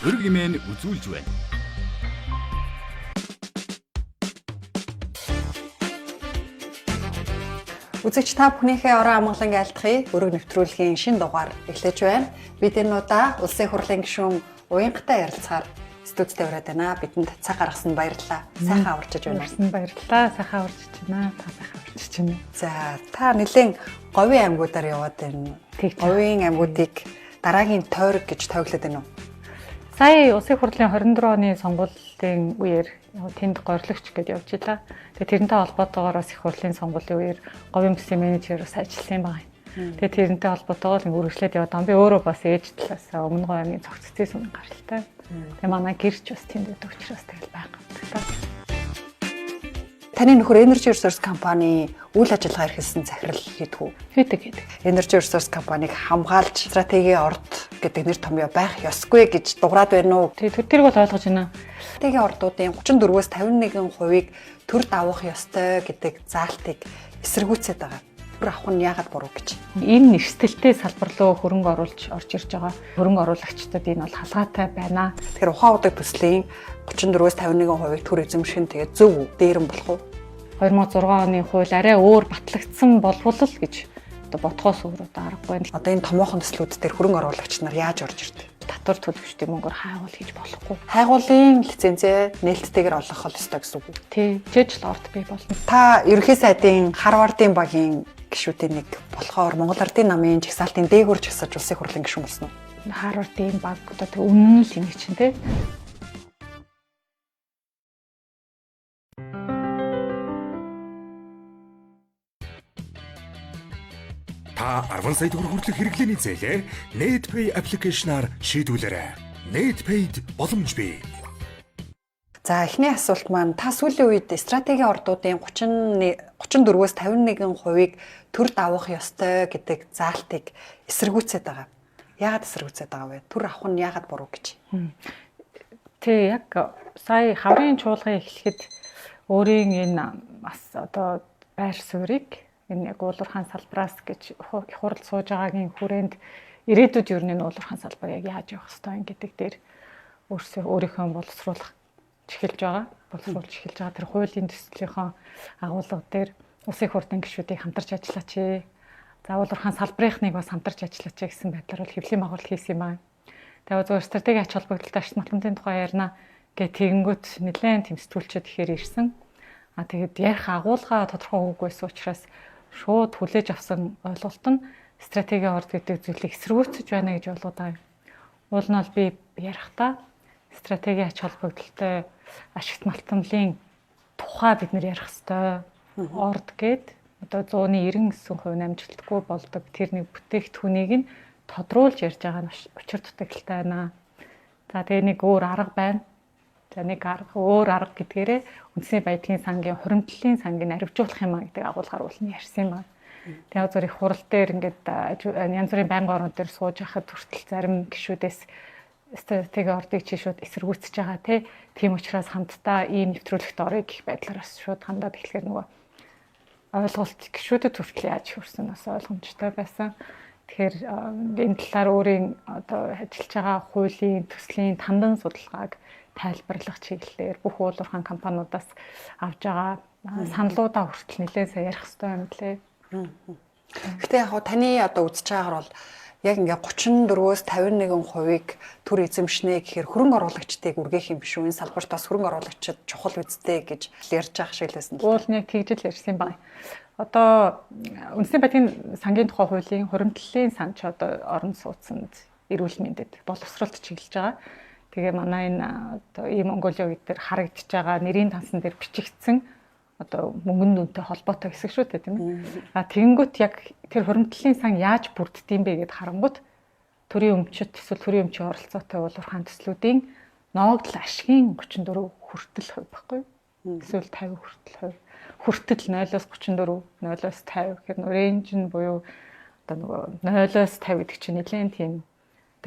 өрг имэн үзүүлж байна. Үзэгч та бүхнийхээ орон амгалан айлтгахыг өрөг нэвтрүүлгийн шинэ дугаар эхлэж байна. Бид энэ удаа Улсын хурлын гишүүн Уянгатай ярилцахаар студид тавиад байна. Бидэнд цаг гаргасан баярлалаа. Сайхан аварчиж байна. Баярлалаа. Сайхан аварчиж байна. Та сайхан аварчиж байна. За, та нэлээд говийн аймагуудаар яваад байна. Говийн аймагуудыг дараагийн тойрог гэж тооглоод байна уу? Сая Улсын хурлын 24 оны сонгуулийн үеэр тэнд горилогч гэдээ явж илаа. Тэгээ тэрнтэй холбоотойгоор бас их хурлын сонгуулийн үеэр говийн бүсийн менежер бас ажилласан байгаа юм. Тэгээ тэрнтэй холбоотойгоор үргэлжлээд яваад байгаа. Би өөрөө бас ээж талаасаа өмнө говийн аймгийн цогцтой сүмэн гаралтай. Тэгээ манай гэрч бас тэнд байдаг учраас тэгэл байгаа. Таны нөхөр Energy Resource компани үйл ажиллагаа эрхэлсэн захирал хийдэг үү? Хийдэг. Energy Resource компаниг хамгаалж стратегийн орд гэдэг нэр томьёо байх ёсгүй гэж дуурайд байна уу? Тэгээ тэрийг бол ойлгож байна. Стратегийн ордуудын 34-өөс 51% төр давах ёстой гэдэг заалтыг эсэргүүцээд байгаа. Төр авах нь яагаад буруу гэж? Энэ нэрсэлтэй салбар руу хөрөнгө оруулж орж ирж байгаа хөрөнгө оруулагчдад энэ бол халгаатай байна. Тэгэхээр ухаан удаг төслийн 34-өөс 51% төр эзэмших нь тэгээ зөв үү? Дээрэн болох уу? 2006 оны хууль арай өөр батлагдсан болвол л гэж бодхоос өөр аргагүй. Одоо энэ томоохон төслүүд дээр хөрөнгө оруулагч нар яаж орж ирдэг? Татвар төлөвчдийн мөнгөөр хайгуул хийж болохгүй. Хайгуулын лицензээ нээлттэйгээр олгох л ёстой гэсэн үг үү? Тий, жижиг л орд бий болно. Та ерөнхий сайдын Харвардын багийн гишүүдийн нэг болохоор Монгол Ардын намын жагсаалтын дээгүүр жагсаж улсын хурлын гишүүн болсон уу? Харвардын баг одоо тэг үнэн л юм чинь тий. Та 10 сая төгрөг хүртэлх хэрэглээний зээлээ NetPay аппликейшнаар шийдвүүлээрэй. NetPay-д боломж бий. За, эхний асуулт маань та сүүлийн үед стратегийн ордуудын 34-өөс 51%-ийг төр давах ёстой гэдэг заалтыг эсэргүүцээд байгаа. Яагаад эсэргүүцээд байгаа вэ? Төр авах нь яагаад буруу гэж? Тий, яг сая хаврын чуулган эхлэхэд өөрийн энэ бас одоо байр суурийг энэ яг уулуурхаан салбраас гэж их хурл сууж байгаагийн хүрээнд ирээдүйд юу нэг уулуурхаан салбар яг яаж явах ёстой гэдэг дээр өөрийнхөө боловсруулж эхэлж байгаа. Тэр хуулийн төслийнхөө агуулга дээр улсын хурлын гишүүдийг хамтарч ажиллаач. За уулуурхаан салбарынхныг бас хамтарч ажиллаач гэсэн байдлаар бол хэвлэлийн байгууллага хийсэн юм байна. Тэгээ зөвхөн стратеги ач холбогдолтой ашиг материалын тухай ярина гэх тэгэнгүүт нэлээд тэмцэтгүүлчихэд ихээр ирсэн. Тэгээд ярих агуулга тодорхой үгүйсэн учраас шууд хүлээж авсан ойлголт нь стратегийн орд гэдэг зүйлийг эсэргүүцэж байна гэж болгоод байгаа юм. Уул нь бол би ярихдаа стратегийн ач холбогдолтой ашигт малтамлын тухай бид нэр ярих хэвээр орд гээд одоо 199% амжилтгүй болдог тэр нэг бүтээгдэхүүнийг нь тодруулж ярьж байгаа нь учир дутагдaltaй байна. За тэгээ нэг өөр арга байна. За нэг өөр арга гэдгээрээ үндэсний байдлын сангийн хуримтлалын сангийг аривжуулах юм а гэдэг агуулгаар уулын ярьсан юм байна. Тэгээ зөв их хурал дээр ингээд янз бүрийн байнгын орнууд дээр сууж байхад хүртэл зарим гишүүдээс стратеги ордыг чишүүд эсэргүүцэж байгаа тийм учраас хамтдаа ийм нэвтрүүлэгт орё гэх байдлаар бас шууд хандаад эхлэхээр нөгөө ойлголт гишүүдэд хүртэл яаж хүрсэн бас ойлгомжтой байсан. Тэгэхээр энэ талаар өөрийн одоо ажиллаж байгаа хуулийн төслийн тандан судалгааг тайлбарлах чиглэлээр бүх уулуурхаан компаниудаас авж байгаа саналуудаа хүртэл нэлээд сайн ярих хэрэгтэй юм лээ. Гэтэ яг таны одоо үзэж байгаагаар бол яг ингээ 34-өөс 51%-ийг төр эзэмшнэ гэхээр хөрөнгө оруулагчдыг үргэх юм биш үү? Энэ салбарт бас хөрөнгө оруулагчид чухал үстэй гэж ярьж байгаа шиг л байсан. Уул нэг тэгжэл ярьсан байна. Одоо үндэсний байдлын сангийн тухай хуулийн хуримтлалын сан ч одоо орон сууцнд эрүүл мэндэд боловсролт чиглэж байгаа. Тэгээ манай энэ одоо ийм Монголио гэдэг харагдаж байгаа нэрийн тансан дээр бичигдсэн одоо мөнгөнд үнэтэй холбоотой хэсэг шүү дээ тийм ээ. Тэгэнгүүт яг тэр хуримтлалын сан яаж бүрддэм бэ гэд харангуут төрийн өмчөд эсвэл төрийн өмчийн оролцоотой уулуурхаан төслүүдийн ноогдол ашигын 34% хүртэл хувь байхгүй юу? Эсвэл 50% хүртэл 0-оос 34, 0-оос 50 гэхээр рейнж нь буюу одоо нөгөө 0-оос 50 гэдэг чинь нэлээд тийм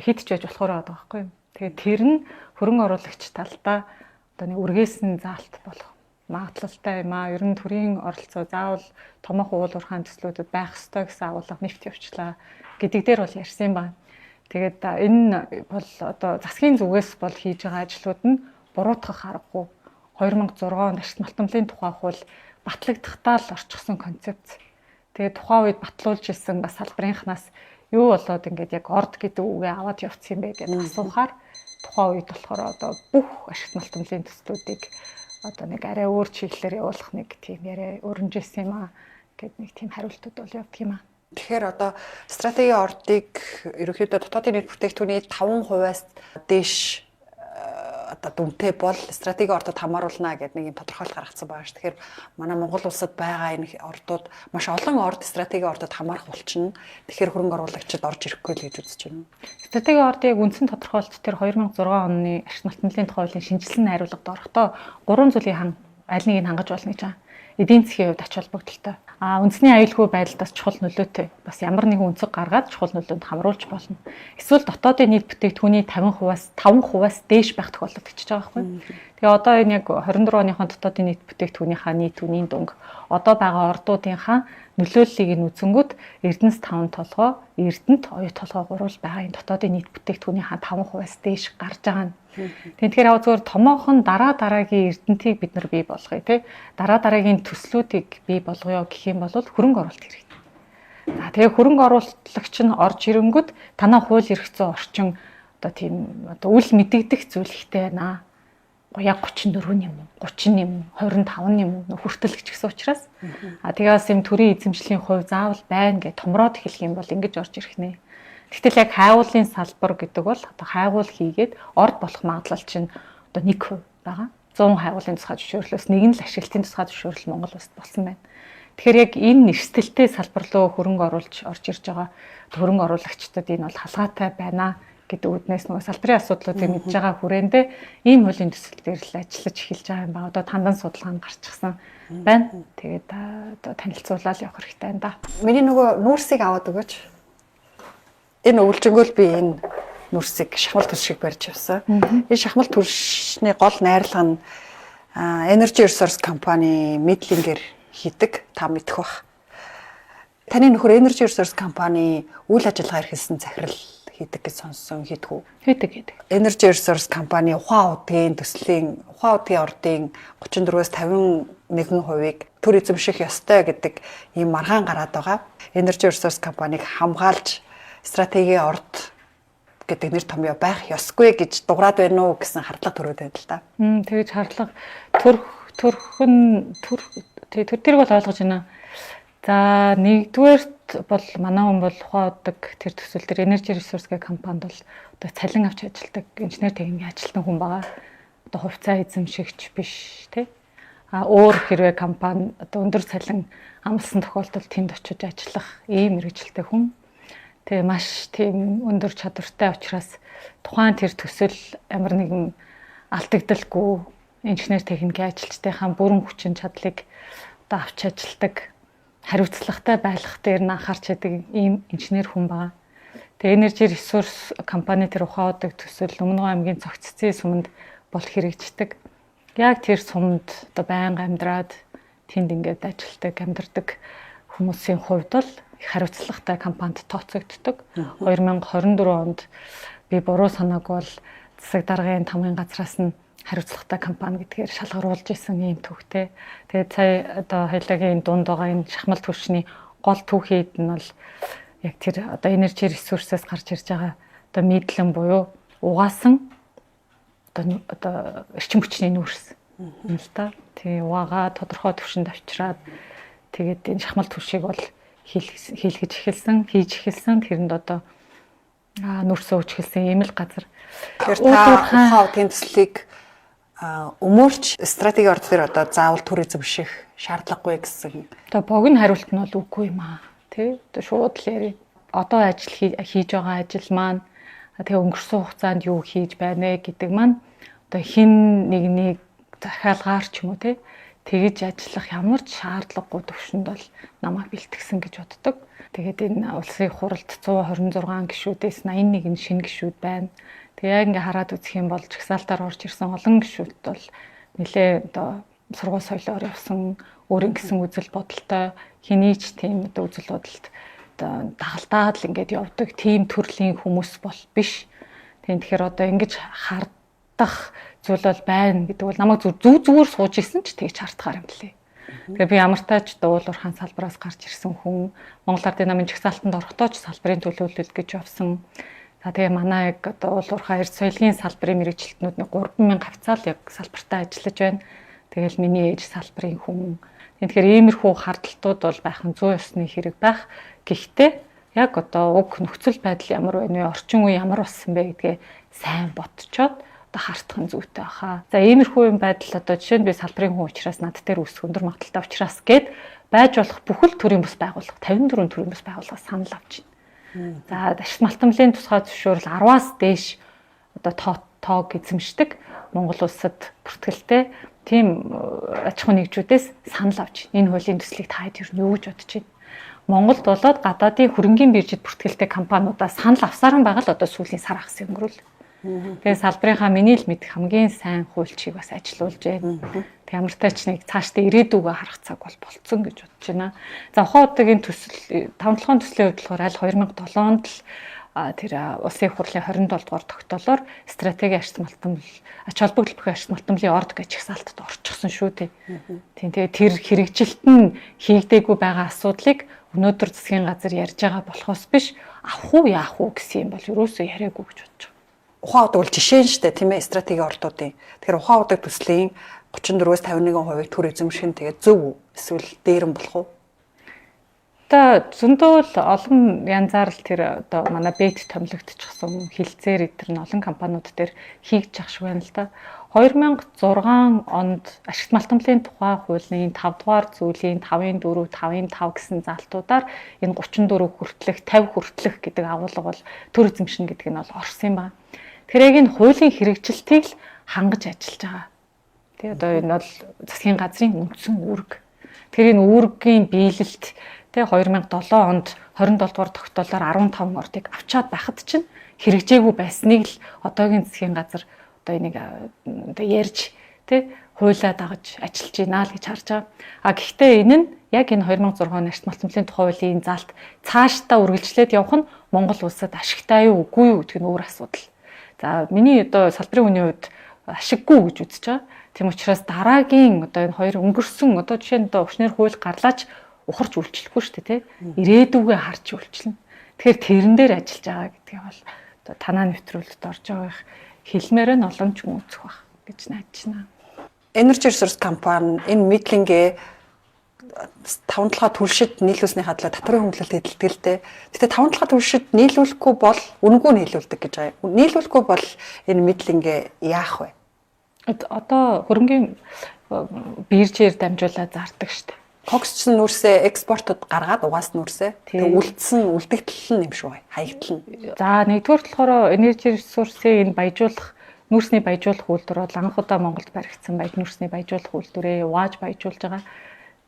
хит ч байж болохоор байгаа байхгүй юу? Тэгээ тэр нь хөрөнгө оруулагч талдаа одоо нэг үргээсэн заалт болох магадлалтай юм аа. Ер нь төрийн оролцоо заавал томоохон уулуурхаан төслүүдэд байх ёстой гэсэн агуулга нэвт явчлаа гэдэг дээр бол ярьсан юм байна. Тэгээд энэ бол одоо засгийн зүгээс бол хийж байгаа ажлууд нь буруутгах аргагүй. 2006 онд ашигт малтамлын тухай хууль батлагдахтаа л орчихсон концепц. Тэгээд тухайн үед батлуулж ирсэн бас салбарынхнаас юу болоод ингээд яг орд гэдэг үгээ аваад явцсан юм бэ гэдэг асуухаар тухайн үед болохоор одоо бүх ашигт малтамлын төслүүдийг одоо нэг арай өөр чиглэлээр явуулах нэг тийм яриа өрнөжсэн юм аа гэд нэг тийм хариултууд бол явдаг юм аа. Тэгэхээр одоо стратегийн ордыг ерөнхийдөө дотоодын нийт бүтээгдэхүүний 5%-аас дээш одоо дүнтэй бол стратегийн ордод хамааруулна гэдэг нэг юм тодорхойлолт гаргацсан байгаа ш. Тэгэхээр манай Монгол улсад байгаа энэ ордууд маш олон орд стратегийн ордод хамаарах болчихно. Тэгэхээр хөрөнгө оруулагчид орж ирэхгүй л гэж үзэж байна. Стратегийн ордыг үндсэн тодорхойлолт тэр 2006 оны ашигт малтамлын тухай хуулийн шинжилсэн найруулгад орохдоо 3 зүйлийн аль нэгийг хангаж болно гэж байгаа. Эдийн засгийн хувьд ач холбогдолтой. Үндэсний аюулгүй байдалд чухал нөлөөтэй. Бас ямар нэгэн өнцөг гаргаад чухал нөлөөнд хамруулж болно. Эсвэл дотоодын нийт бүтээгдэхүүний 50%-аас 5%-аас дээш байх тохиолдол гэж байгаа байхгүй. Тэгээ одоо энэ яг 24 оныхон дотоодын нийт бүтээгдэхүүнийхаа нийт үнийн дүнг одоо байгаа ордуудынхаа нөлөөллийг нь үзэнгүүт Эрдэнэс 5 толгой, Эрдэнэт оюу толгой гурвал байгаа энэ дотоодын нийт бүтээгдэхүүнийхаа 5%-аас дээш гарч байгаа нь. Тэгэхээр яг зөвхөн томоохон дараагийн Эрдэнэтийг бид нар бий болгоё тий. Дараагийн төслүүдийг бий болгоё гэх юм бол хөрөнгө оруулалт хэрэгтэй. За тэгээ хөрөнгө оруулагч нь орж ирэнгүүт танаа хууль эрх зүйн орчин одоо тийм одоо үл мэдэгдэх зүйл ихтэй байна. Яг 34 юм уу, 30 юм уу, 25 юм уу хүртэлгч гэсэн учраас тэгээс юм төрийн эзэмшлийн хувь заавал байна гэж томроод хэлэх юм бол ингэж орж ирэх нэ. Тэгтэл яг хайгуулын салбар гэдэг бол одоо хайгуул хийгээд орд болох магадлал чинь одоо 1% байгаа. 100 хайгуулын тусгай зөвшөөрлөөс нэг нь л ашиглалтын тусгай зөвшөөрөл Монгол улсад болсон байна. Тэгэхээр яг энэ нэрсэлтэй салбар руу хөрөнгө оруулж орж ирж байгаа хөрөнгө оруулагчдад энэ бол халгаатай байна гэдэг үднээс нөгөө салбарын асуудлуудыг мэдж байгаа хүрээндээ ийм хуулийн төсөл дээр л ажиллаж эхэлж байгаа юм ба. Одоо тандан судалгаа нь гарчихсан байна. Тэгээд одоо танилцуулаад явах хэрэгтэй байна да. Миний нөгөө нүүрсийг аваад өгөөч. Энэ өвлжөнгөөл би энэ нүрсийг шахмал түлш шиг барьж явсан. Энэ шахмал түлшний гол найрлага нь Energy Resource компани Midlinger хийдэг. Та мэдэх бах. Таны нөхөр Energy Resource компани үйл ажиллагаа эрхэлсэн захирал хийдэг гэж сонссон хийдгүү. Хийдэг. Energy Resource компани ухаан удгийн төслийн ухаан удгийн ордын 34-өөс 51%-ийг төр эзэмших ёстой гэдэг ийм маргаан гараад байгаа. Energy Resource компаниг хамгаалж стратегийн орд гэдэг нэр томьёо байх ёсгүй гэж дуграад байна уу гэсэн хардлага төрөөд байна л да. Тэгэж хардлага төр тэрийг бол ойлгож байна. За нэгдүгээрт бол манай хүн бол ухаан удаг тэр төсөл төр Energy Resource гэх компанид бол одоо цалин авч ажилладаг инженер техникийн ажилтан хүн байгаа. Одоо хувьцаа эзэмшигч биш тий. Өөр хэрвээ компани одоо өндөр цалин амласан тохиолдолд тэнд очиж ажиллах ийм мэргэжилтэй хүн. Тэгээ маш тийм өндөр чадвартай учраас тухайн тэр төсөл ямар нэгэн алдагдaltaгүй инженер техникийн ажилчдынхаа бүрэн хүчин чадлыг одоо авч ажилладаг хариуцлагатай байх дээр нь анхаарч байдаг ийм инженер хүн байгаа. Тэгээ Energy Resource компани тэр ухаан удаг төсөл Өмнөгов аймгийн цогццын суманд бол хэрэгждэг. Яг тэр суманд одоо байнга амьдраад тэнд ингээд ажилладаг, амьдардаг хүмүүсийн хувьд бол их хариуцлагатай компанид тооцогддог. 2024 онд би буруу санааг бол засаг даргын тамгын газраас нь хариуцлагатай компани гэдгээр шалгаруулж исэн ийм төвхтэй. Тэгээд сая одоо хоёулагийн дунд байгаа энэ шахмал түвшний гол түүхийд нь бол яг тэр одоо Energy Resource-аас гарч ирж байгаа одоо мэдлэн буюу угаасан одоо эрчим хүчний нүүрс юм л та. Тэгээ угаага тодорхой түвшинд авчираад тэгээд энэ шахмал түвшийг бол хийж эхэлсэн. Тэрэнд одоо нүүрсөө өгч эхэлсэн ийм л газар. Тэгэхээр та ухаан удгийн төслийг өмөрч стратеги орд дээр одоо заавал төр эзэмших шаардлагагүй гэсэн. Одоо богино хариулт нь бол үгүй юм аа. Тэ? Одоо шууд л яри. Одоо ажил хийж байгаа ажил маань тэгээ өнгөрсөн хугацаанд юу хийж байна гэдэг маань одоо хин нэгнийг захиалгаар ч юм уу те тэгж ажиллах ямар ч шаардлагагүй төвшөнд бол намайг бэлтгэсэн гэж боддог. Тэгээд энэ улсын хуралд 126 гишүүдээс 81 шинэ гишүүд байна. Тэгээ яг ингээ хараад үзэх юм бол жагсаалтаар орж ирсэн олон гишүүд бол нэлээ одоо сургууль соёлоор явсан өөрийн гэсэн үзэл бодолтой хэний ч тийм одоо үзэл бодолд одоо дагалдаад л ингээд явдаг тийм төрлийн хүмүүс бол биш. Тэгэхээр одоо ингэж хардах зүйл бол байна гэдэг бол намайг зүгээр сууж исэн ч тэгж хардахаар юм лээ. Тэгээ би ямар тач дуулуурхаан салбараас гарч ирсэн хүн, Монгол Ардын намын жагсаалтанд орохдоо ч салбарын төлөөлөл гэж явсан. За тэгээ манай яг одоо уулуурхаан эрд соёлын салбарын мэргэжилтнүүд 3000 хавцаал яг салбартаа ажиллаж байна. Тэгэл миний ээж салбарын хүн. Тэгэхээр иймэрхүү хардталтууд бол байх нь зүй ёсны хэрэг байх. Гэхдээ яг одоо уг нөхцөл байдал ямар байна вэ? Орчин үе ямар болсон бэ гэдгээ сайн бодцоод одоо хартах нь зүйтэй баха. За иймэрхүү юм байдал одоо жишээ нь би салбарын хүн учраас над дээр үсэх өндөр магадaltaй учраас гээд байж болох бүхэл төрлийн бас байгууллага 54 төрлийн бас байгууллагаас санал авч байна. За ашиг малтамлын тусгай зөвшөөрөл 10-аас дээш одоо тоог эзэмшдэг Монгол улсад бүртгэлтэй тийм аж ахуй нэгжүүдээс санал авч энэ хуулийн төслийг та хэд юу гэж бодож байна? Монголд болоод гадаадын хөрөнгийн биржид бүртгэлтэй компаниудаас санал авсаар байгаа л одоо сүүлийн сар хагас өнгөрүүл. Тэгээ салбарынхаа миний л мэдэх хамгийн сайн хуульчийг бас ажилуулж байна. Тэг ямар тач нэг цаашдаа ирээдүгөө харах цаг бол болцсон гэж бодож байна. За ухаан удаагийн төсөл 5-7 төслийн хувьд болохоор аль 2007 онд л тэр улсын их хурлын 27 дугаар тогтоолоор стратегийн ашиг малтамл ач холбогдол бүхэн ашиг малтамлын орд гэж жагсаалтад орчихсон шүү дээ. Тийм тэгээ тэр хэрэгжилт нь хийгдээгүй байгаа асуудлыг өнөөдөр засгийн газар ярьж байгаа болохоос биш авах уу яах уу гэсэн юм бол юусоо яриаггүй гэж бодож байна. Ухаан удаг бол жишээ нь шүү дээ тийм ээ стратегийн ордуудын. Тэгэхээр ухаан удаг төслийн 34-өөс 51% төр эзэмших нь тэгээд зөв эсвэл дээрэн болох уу? Одоо зөндөө л олон янзаар л тэр одоо манай бэт томилогдчихсон хилцээр эдгээр нь олон компаниуд дээр хийж ах шиг байна л да. 2006 онд ашигт малтамлын тухай хуулийн 5 дугаар зүйлийн 5-4, 5-5 гэсэн залтуудаар энэ 34 хүртэлх, 50 хүртэлх гэдэг агуулга бол төр эзэмшин гэдэг нь бол орсон юм байна. Тэр яг энэ хуулийн хэрэгжилтийг л хангаж ажиллаж байгаа. Тэгээ одоо энэ бол засгийн газрын үндсэн үүрэг. Тэр энэ үүргийн биелэлт тэгээ 2007 онд 27 дугаар тогтоолоор 15 ордыг авчаад байхад чинь хэрэгжээгүй байсныг л одоогийн засгийн газар одоо энийг одоо ярьж тэ хуулиа дагаж ажиллаж байна л гэж харж байгаа. А гэхдээ энэ нь яг энэ 2006 оны ашигт малтамлын тухай хуулийн залт цаашдаа үргэлжлээд явах нь Монгол улсад ашигтай юу үгүй юу гэдэг нь өөр асуудал. За миний одоо салбарын хүний хувьд ашиггүй гэж үзэж байгаа. Тийм учраас дараагийн одоо энэ хоёр өнгөрсөн одоо жишээ нь одоо өвчнөр хууль гарлаач ухарч үйлчлэхгүй шүү дээ, тэ. Ирээдүгөө харж үйлчлэнэ. Тэгэхээр тэрэн дээр ажиллаж байгаа гэдгийг бол одоо танаа нэвтрүүлэлт орж байгаа их хэлмээр нь олон ч хүн үзэх байх гэж найдаж байна. Energy Resource компани энэ митлингээ 5-7 түлшид нийлүүлснийхаа төлөө татварын хөнгөлөлт эдэлдэг л дээ. Гэтэ 5-7 түлшид нийлүүлэхгүй бол үнэгүй нийлүүлдэг гэж байгаа. Нийлүүлэхгүй бол энэ митлингээ яах вэ? Одоо хөрөнгийн биржээр дамжуулаад зардаг шүү дээ. Коксч нүрсээ экспортод гаргаад угаас нүрсээ тэгээ үлдсэн үлдэгдэл нь юм шүү хаягдл нь. За нэгдүгээр болохоор Energy Resource-ийн энэ баяжуулах нүрсний баяжуулах үйлдвэр бол анх удаа Монголд баригдсан баяж нүрсний баяжуулах үйлдвэрээ Waaj баяжуулж байгаа.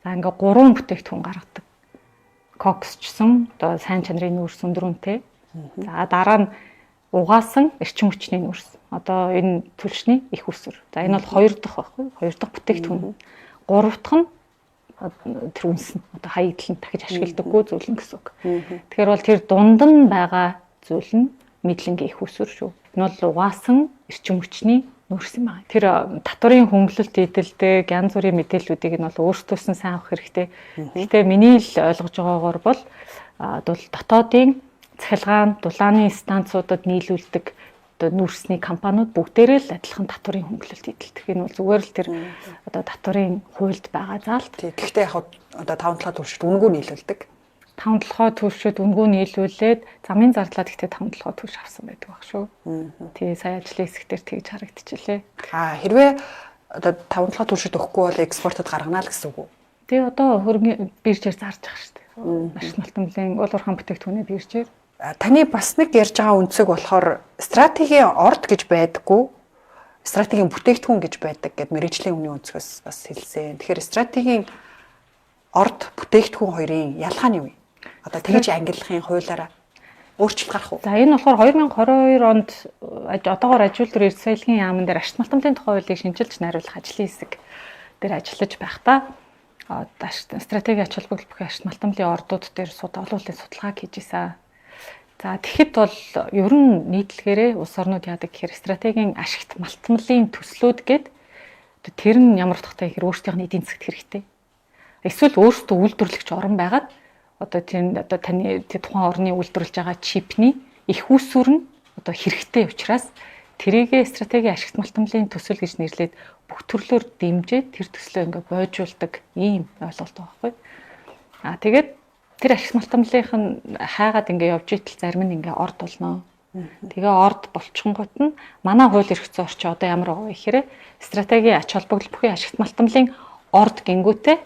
За ингээ 3 бүтээгдэхүүн гаргадаг. Коксчсон одоо сайн чанарын нүрс өндрөнтэй. За дараа нь угаасан эрчим хүчний нүрс. Одоо энэ түлшний их усүр. За энэ бол 2 дахь байхгүй. 2 дахь бүтээгдэхүүн. 3 дахь нь тэр үнс нь одоо хаягдл нь дахиж ашигладаггүй зүйл нь гэсэн үг. Тэгэхээр бол тэр дунд нь байгаа зүйл нь мэдлэнгийн их усүр шүү. Энэ бол угаасан эрчим хүчний нүрс юм байна. Тэр татварын хөнгөлөлт эдэлдэг янз бүрийн мэдээллүүдийг нь бол өөртөөс нь сайн авах хэрэгтэй. Гэхдээ миний л ойлгож байгаагаар бол дотоодын цахилгаан дулааны станцуудад нийлүүлдэг одоо нүрсний компаниуд бүгдээрээ л адилхан татварын хөнгөлөлт эдэлдэг. Энэ бол зүгээр л тэр одоо татварын хуульд байгаа заалт. Гэхдээ яг одоо 5-7 түвшид үнэгүй нийлүүлдэг. 5-7 түвшид үнэгүй нийлүүлээд замын зардлаад гэхдээ 5-7 түвш авсан байдаг баг шүү. Тий сая ажлын хэсгээр тэгж харагдчихлээ. Хэрвээ одоо 5-7 түвшид өгөхгүй бол экспортод гаргана л гэсэн үг үү? Тий одоо хөрөнгө биржээр зарж байгаа шүү дээ. Ашиг малтамлын уулуурхаан бүтээгдэхүүний биржээр. Таны бас нэг ярьж байгаа үнцэг болохоор стратегийн орд гэж байдаггүй, стратегийн бүтээгдэхүүн гэж байдаг гэд мэргэжлийн өмнө үнцгээс бас хэлсэн. Тэгэхээр стратегийн орд бүтээгдэхүүн хоёрын ялгаа нь юу вэ? Одоо тэгж ангиллахын хуулиараа өөрчлөлт гарах уу? За энэ болохоор 2022 онд одоогоор ажилтны эрд соёлын яамн дээр ашиг малтамлын тухай хуулийг шинжилж найруулах ажлын хэсэг дээр ажиллаж байхдаа стратеги ач холбогдол бүхий ашигт малтамлын ордууд дээр олон улсын судалгааг хийж исэн. За тэгэхэд бол ер нь нийтлэгээрээ улс орнууд яадаг гэхээр стратегийн ашигт малтамлын төслүүд гээд тэр нь ямар утгатай гэхээр өөрсдийнх нь эдийн засгт хэрэгтэй. Эсвэл өөрсдөө үйлдвэрлэгч орн байгаад таны тухайн орны үйлдвэрлэж байгаа чипний их үүсвэр нь хэрэгтэй учраас тэрийгэ стратегийн ашигт малтамлын төсөл гэж нэрлээд бүх төрлөөр дэмжиж тэр төслөө ингээ бойжуулдаг ийм ойлголт байгаа байхгүй. Тэгээд тэр ашигт малтамлынх нь хайгаад ингээ явж итэл зарим нь ингээ орд болно. Тэгээ орд болчихгонгот нь манай хууль эрх зүйн орчин одоо ямар байгаа вэ гэхээр стратегийн ач холбогдол бүхий ашигт малтамлын орд гингүүтээ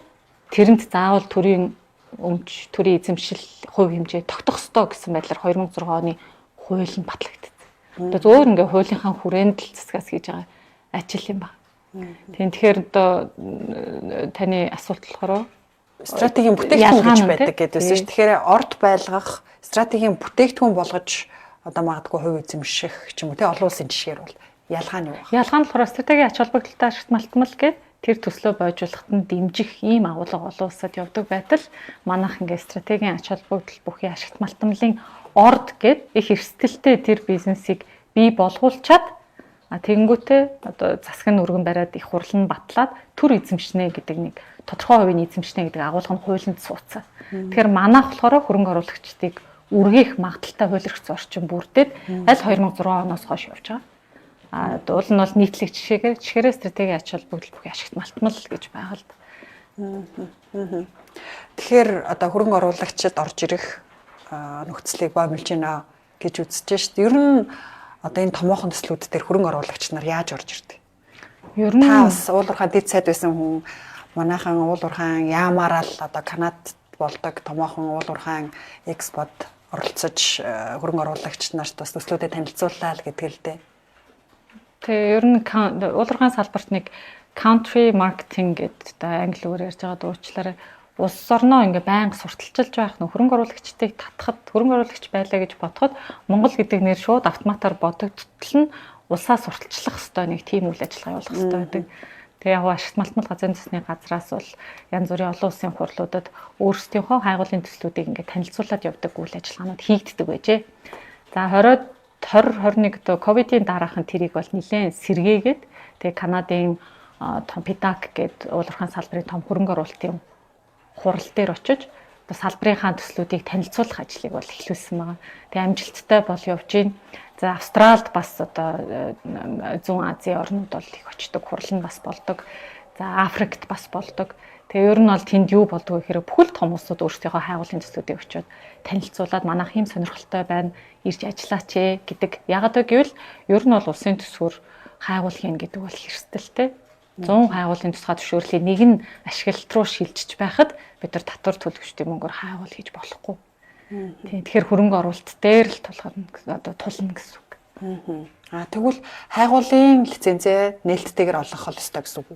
тэрэнд заавал төрийн эзэмшил хувь хэмжээ тогтох ёстой гэсэн байдлаар 2006 оны хууль нь батлагдсан. Одоо зөөр ингээ хуулийнхаа хүрээнд л засгаас хийж байгаа ажил юм байна. Тэгэхээр одоо таны асуулт болохоор стратегийн бүтээгдэхүүн гэж байдаг гэдэгсэн шүү. Тэгэхээр орд байлгах стратегийн бүтээгдэхүүн болгож одоо магадгүй хувь эзэмших ч юм уу те олон улсын жишгээр бол ялгаа нь юу вэ? Ялгаа нь болохоор стратегийн ач холбогдолтой ашигт малтмал гэдэг тэр төслөө бойжуулахад нь дэмжих ийм агуулга олон улсад явдаг байтал манайх ингээ стратегийн ач холбогдол бүхий ашигт малтмалын орд гэд их эрсдэлтэй тэр бизнесийг бий болгуулчаад тэгэнгүүтээ одоо засаг нь өргөн бариад их хурлан батлаад төр эзэмшнэ гэдэг нэг тодорхой хувийн эзэмшнэ гэдэг агуулга нь хуулинд суудсан. Тэгэхээр манайх болохоор хөрөнгө оруулагчдыг үргээх магадaltaй хууль эрх зүйн орчин бүрдээд аль 2006 оноос хойш явж байгаа. Уул нь бол нийтлэг жишээрээ стратегийн ач холбогдол бүхий ашигт малтмал гэж байгаа л да. Тэгэхээр одоо хөрөнгө оруулагчид орж ирэх нөхцөлийг боомлж байна гэж үзэж шít. Ер нь одоо энэ томоохон төслүүд дээр хөрөнгө оруулагч нар яаж орж ирдэг? Ер нь та бас уулуурхаа дэд сайд байсан хүн манайхан уулуурхаан яамаараа л одоо Канадад болдог томоохон уулуурхаан экспорт оролцож хөрөнгө оруулагч нарт бас төслүүдэд танилцууллаа л гэдэг л дээ. Тэгээ ер нь уулуурхаан салбарт нэг country marketing гэдэг одоо англи үгээр ярьж байгаа дуучлаараа улс орноо ингээ байнга сурталчилж байх нөх хөрөнгө оруулагчдыг татхад хөрөнгө оруулагч байлаа гэж бодоход Монгол гэдэг нэр шууд автоматар бодогдтол нь улсаа сурталчлах хэвээр нэг тийм үйл ажиллагаа явуулах хэвээр байдаг. Тэгээ яг ашигт малтмал газрын засны газраас бол янз бүрийн олон улсын хурлуудад өөрсдийнхөө хайгуулын төслүүдийг ингээ танилцуулаад явдаг үйл ажиллагаанууд хийгддэг байжээ. За 2021 одоо ковидын дараахан тэрийг бол нэлээд сэргээгээд тэгээ Канадын том PDAC гэдэг уулуурхаан салбарын том хөрөнгө оруулалтын хурал дээр очиж салбарынхаа төслүүдийг танилцуулах ажлыг бол эхлүүлсэн байгаа. Тэгээ амжилттай бол явж байна. За Австралид бас одоо Зүүн Азийн орнууд бол их очдог хурал нь бас болдог. За Африкт бас болдог. Тэгээ ер нь бол тэнд юу болдгоо гэхээр бүхэл том улсууд өөрсдийнхөө хайгуулын төслүүдийг очиод танилцуулаад манайх юм сонирхолтой байна, ирж ажиллаач гэдэг. Яагаад гэвэл ер нь бол улсын төсвөр хайгуул хийн гэдэг бол хэрсдэлтэй. 100 хайгуулын тусгай зөвшөөрлийг нэг нь ашиглалт руу шилжиж байхад бид нар татвар төлөгчдийн мөнгөөр хайгуул хийж болохгүй. Тэгэхээр хөрөнгө оруулалт дээр л тулна гэсэн үг. Тэгвэл хайгуулын лицензээ нээлттэйгээр олгох хол ёстой гэсэн үг.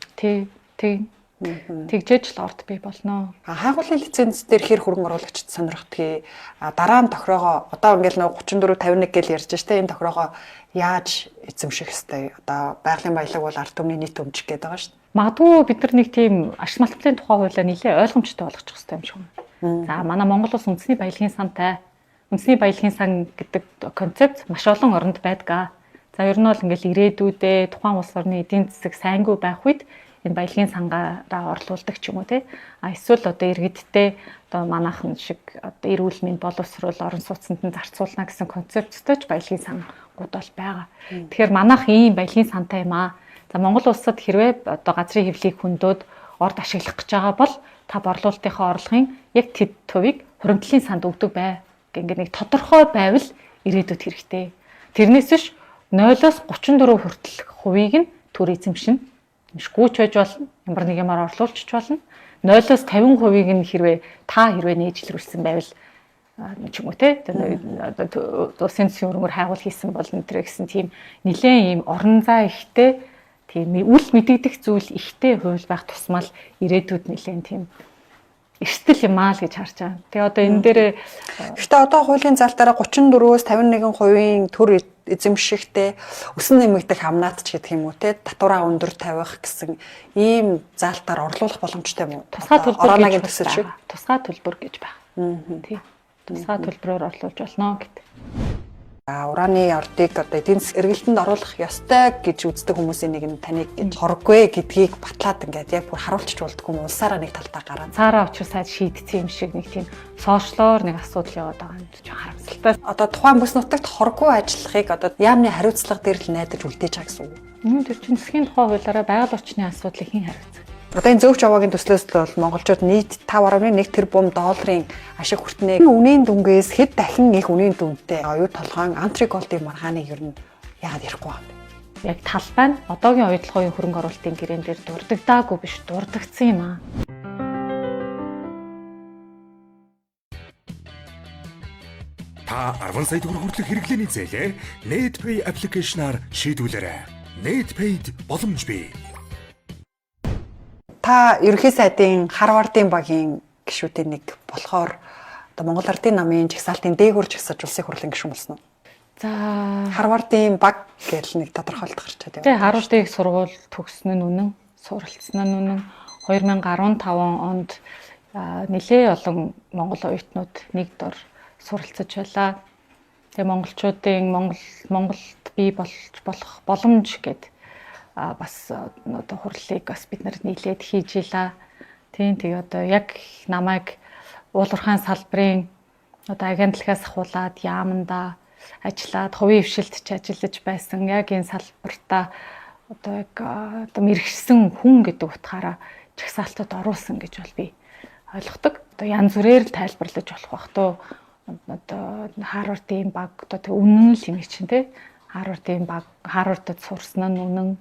Тийм. Тэгжээж л орд бий болно. Хайгуулын лиценз дээр хэр хөрөнгө оруулагчид сонирхдгийг дараа нь тохироогоо одоо ингээл 34 51 гэж ярьж штэ энэ тохироогоо яаж эзэмших хэвтэй одоо байгалийн баялаг бол ард түмний нийт өмжих гэдэг байгаа штэ. Магадгүй бид нар нэг тийм ашиг малтмалын тухай хуулиа нэлээд ойлгомжтой болгочих хэрэгтэй юм шиг байна. За манай Монгол улс үндэсний баялагын сантай. Үндэсний баялагын сан гэдэг концепт маш олон оронд байдаг. За ер нь бол ингээл ирээдүйдээ тухайн улс орны эдийн засаг сайнгүй байх үед энэ баялагын сангаараа орлуулдаг ч юм уу те. Эсвэл одоо иргэдтэй одоо манайхан шиг одоо эрүүл мэнд боловсруул орон сууцнд нь зарцуулна гэсэн концепттэй ч баялагын сангууд бол байгаа. Тэгэхээр манайх ийм баялагын сантай юм аа. За Монгол улсад хэрвээ одоо газрын хэвлэлийг хөндөд орд ашиглах гэж байгаа бол та борлуулалтынхаа орлогын яг тэд төвийг хуримтлалын санд өгдөг бай. Ингээ нэг тодорхой байвал ирээдүйд хэрэгтэй. Тэрнээс биш 0-оос 34% хүртэл хувийг нь төр эзэмшин гүйч байж болно. Ямар нэг юмар орлуулчих болно. 0-оос 50%-ийг нь хэрвээ нээж илрүүлсэн байвал ч юм уу те улсын төсвийн өргөөр хайгуул хийсэн бол энэ гэсэн тийм нэлээд ийм орон зай ихтэй тийм үл мэдэгдэх зүйл ихтэй хууль байх тусмал ирээдүйд нэлээд тийм эрсдэл юм аа л гэж харж байгаа. Тэгээ одоо энэ дээр гэхдээ одоо хуулийн залтаараа 34-өөс 51% төр эзэмшихтэй өсөн нэмэгдэх амнаад ч гэдэг юм уу те татвараа өндөр тавих гэсэн ийм заалтаар орлуулах боломжтой юм уу? Тусгай төлбөр ороонагийн төсөл шиг. Тусгай төлбөр гэж байна. Тийм. Тусгай төлбөрөөр орлуулж болно гэдэг. Ураны ордыг одоо эдийн засгийн эргэлтэнд оруулах ёстой гэж үздэг хүмүүсийн нэг нь таныг гэж хоргүй гэдгийг батлаад ингээд яг бүр харуулчих болдгоо юм улсаараа нэг талтаа гараад. Цаараа очиж сайд шийдсэн юм шиг нэг тийм сошиалоор нэг асуудал яваад байгаа юм чинь харамсалтай. Одоо тухайн бүс нутагт хоргүй ажиллахыг одоо яамны хариуцлага дээр л найдаж үлдээж байгаа гэсэн үг. Тэр чинь засгийн тухай хуулиараа байгаль орчны асуудлыг хэн хариуцах? Одоо энэ зөвч аваагийн төслөөс л бол монголчууд нийт 5.1 тэрбум долларын ашиг хүртнэ. Үнийн дүнгээс хэд дахин их үнийн дүнтэй оюу толгойн антриколтын маргааныг ер нь яагаад ярихгүй байна вэ? Яг талбай нь одоогийн оюутлогын хөрөнгө оруулалтын гэрээн дээр дурддагдаагүй биш, дурддагдсан юм аа. Та 10 сая төгрөг хүртэлх хэрэглээний зээлээ NetPay аппликейшнаар шийдвүлээрэй. NetPay-д боломж бий. Та ерөнхий сайдын Харвардын багийн гишүүдийн нэг болохоор одоо Монгол Ардын намын жагсаалтын дээгүүр жагсаж улсын хурлын гишүүн болсон уу? За Харвардын баг гэж нэг тодорхойлолт гарч байгаа. Тэгээ Харвардын их сургууль төгсөн нь үнэн, суралцсан нь үнэн. 2015 онд нэлээ олон монгол оюутнууд нэг дор суралцж байлаа. Тэгээ монголчуудын Монголд бий болох боломж гэдэг бас одоо хурлыг бас бид нар нийлээд хийж илаа. Тийм тэгээ одоо яг намайг уулуурхайн салбарын одоо агентлагаас ахуулаад яаманда ажиллаад хувийн хвшилт ч ажиллаж байсан. Яг энэ салбартаа одоо яг одоо мэрэгсэн хүн гэдэг утгаараа жагсаалтад оруулсан гэж бол би ойлгодог. Одоо янз бүрээр л тайлбарлаж болох бах тоо. Одоо Харвардын баг одоо үнэн л юм чинь те. Харвардын баг Харвардд сурсан нь үнэн.